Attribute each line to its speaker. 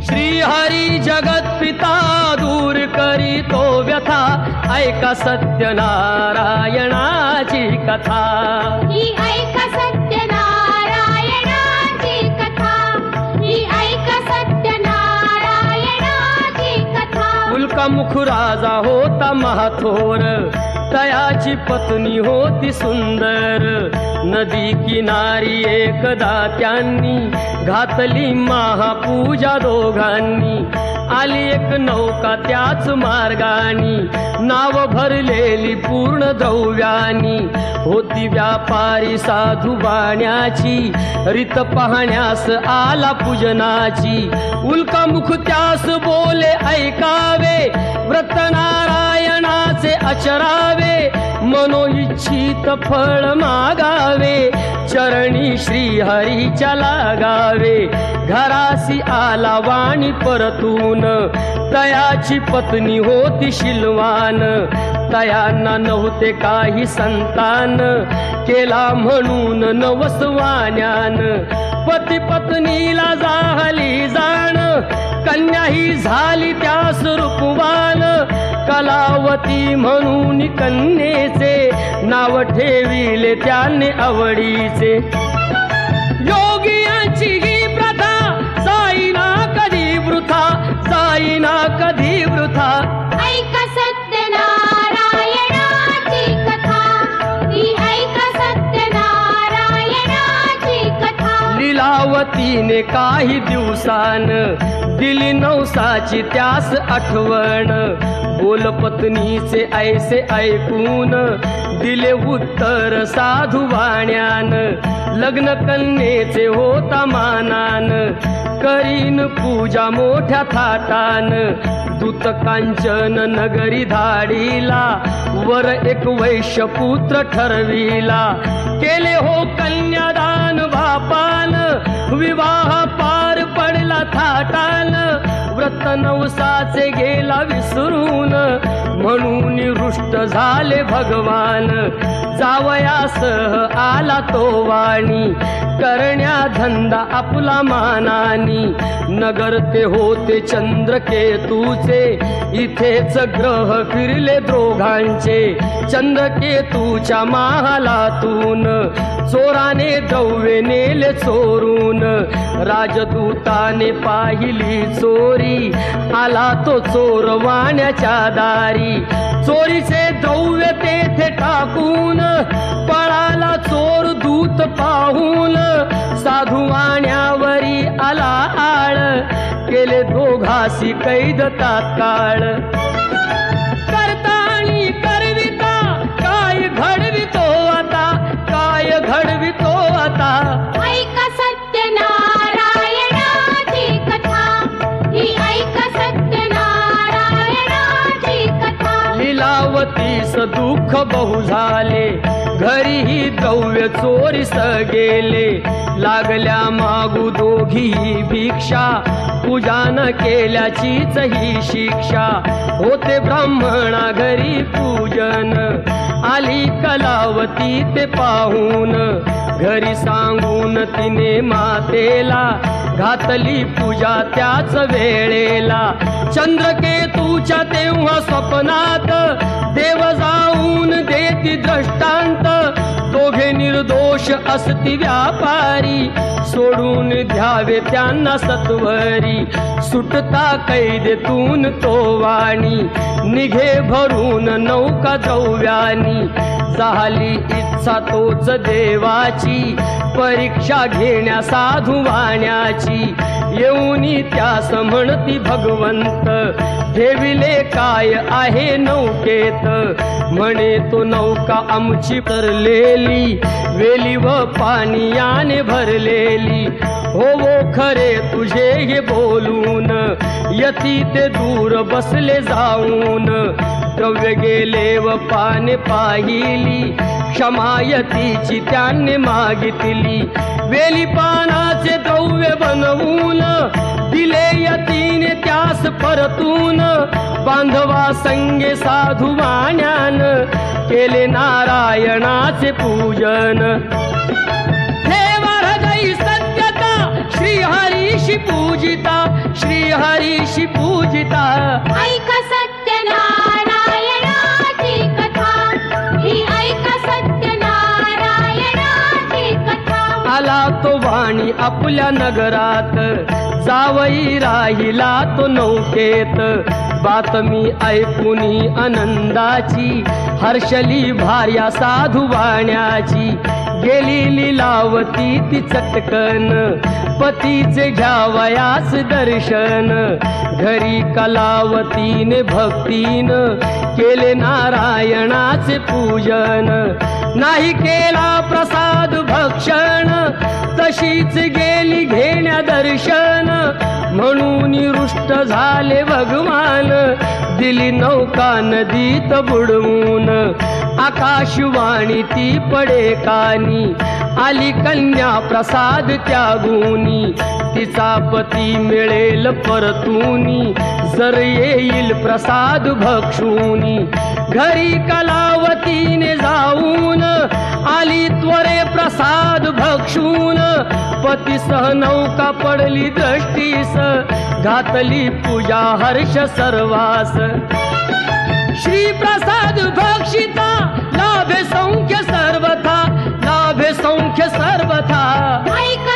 Speaker 1: श्रीहरी जगत पिता दूर करीतो व्यथा, ऐका सत्यनारायणाची कथा।
Speaker 2: ही ऐका सत्यनारायणाची कथा, ही ऐका सत्यनारायणाची कथा।
Speaker 1: उल्कामुख राजा होता महाथोर, तयाची पत्नी होती सुंदर। नदी किनारी एकदा त्यांनी घातली महापूजा दोघांनी। आली एक नौका त्याच मार्गानी, नाव भरलेली पूर्ण द्रव्यानी। होती व्यापारी साधू बाण्याची, रीत पाहण्यास आला पूजनाची। उल्कामुख त्यास बोले ऐकावे, व्रत नारायणाचे आचरावे। मनोइच्छित फळ मागावे, चरणी श्रीहरीच्या लागावे। घरासी आला वाणी परतून, तयाची पत्नी होती शिलवान। तयांना नव्हते काही संतान, केला म्हणून नवसवान्यान। पती पत्नीला झाली जाण, कन्या ही झाली त्यास रूपवान। कलावती म्हणून कन्येचे, नाव ठेविले त्याने आवडीचे। योगियांची ही प्रथा, जाईना कधी वृथा, जाईना कधी वृथा।
Speaker 2: ऐका सत्यनारायणाची कथा, ही ऐका सत्यनारायणाची कथा।
Speaker 1: लीलावतीने काही दिवसान, दिली नवसाची त्यास आठवण। बोल पत्नीचे ऐसे ऐकून, दिले उत्तर साधू वाण्यान। लग्न कन्येचे होता मानान, करीन पूजा मोठ्या थाटान। दूत कांचन नगरी धाडीला, वर एक वैश्य पुत्र ठरविला। केले हो कन्यादान बापान, विवाह पार पडला थाटान। व्रत नवसाचे गेला विसरून, म्हणून रुष्ट झाले भगवान। जावयासह आला तो वाणी, करण्या धंदा आपला मानानी। नगर ते होते चंद्रकेतूचे, इथेच ग्रह फिरले दोघांचे। चंद्रकेतूच्या महालातून, चोराने द्रव्य नेले चोरून। राजदूताने पाहिली चोरी, आला तो चोर वाण्याच्या दारी। चोरीचे द्रव्य तेथे टाकून, पळाला चोर दूत पाहून। साधू वाण्यावरी आला आळ, केले दोघासी कैद तात्काळ। करता आणि करविता, काय घडवितो आता, काय घडवितो आता।
Speaker 2: ऐका सत्यनारायणाची कथा, ही ऐका सत्यनारायणाची कथा।
Speaker 1: लीलावतीस दुःख बहु झाले, घरीही द्रव्य चोरीस गेले। लागल्या मागू दोघी भिक्षा, पूजा न केल्याचीच ही शिक्षा। होते ब्राह्मणा घरी पूजन, आली कलावती ते पाहून। घरी सांगून तिने मातेला, घातली पूजा त्याच वेळेला। चंद्रकेतूच्या तेव्हा स्वप्नात, देव जाऊन देती दृष्टांत। दोघे निर्दोष असती व्यापारी, सोडून द्यावे त्यांना सत्वरी। सुटता कैदेतून तो वाणी, निघे भरून नौका द्रव्यानी। झाली इच्छा तोच देवाची, परीक्षा घेण्या साधू वाण्याची। येऊनी त्यास म्हणती भगवंत, ठेविले काय आहे नौकेत। म्हणे तो नौका आमची तरलेली, वेली व पाणी याने भरलेली। हो खरे तुझे हे बोलून, यती ते दूर बसले जाऊन। द्रव्य गेले व पाने पाहिली, क्षमायतीची त्याने मागितली। वेली पानाचे द्रव्य बनवून, दिले यतीने त्यास परतून। बांधवा संगे साधू वाण्यान, केले नारायणाचे पूजन। ठेवा हृदयी सत्यता, श्रीहरीशी पूजन। पूजिता श्री हरीशी पूजिता
Speaker 2: ऐक सत्यनारायणाची कथा ही ऐक सत्यनारायणाची कथा
Speaker 1: आला तो वाणी आपल्या नगरात जावई राहिला तो नौकेत बातमी ऐकुनी आनंदाची हर्षली भार्या साधू वाण्याची गेली लीलावती ती चटकन पतीचे घ्यावयास दर्शन घरी कलावतीने भक्तीन केले नारायणाचे पूजन नाही केला प्रसाद भक्षण तशीच गेली घेण्या दर्शन म्हणून रुष्ट झाले भगवान दिली नौका नदीत बुडवून आकाशवाणी ती पडे कानी आली कन्या प्रसाद त्यागुनी तिचा पती मिळेल परतूनी जर येईल प्रसाद भक्षुनी घरी कलावतीने जाऊन आली त्वरे प्रसाद भक्षून पतीसह नौका पडली दृष्टीस घातली पूजा हर्ष सर्वास श्री प्रसाद भक्षिता लाभे सौख्य सर्वथा लाभे सौख्य सर्वथा
Speaker 2: ऐक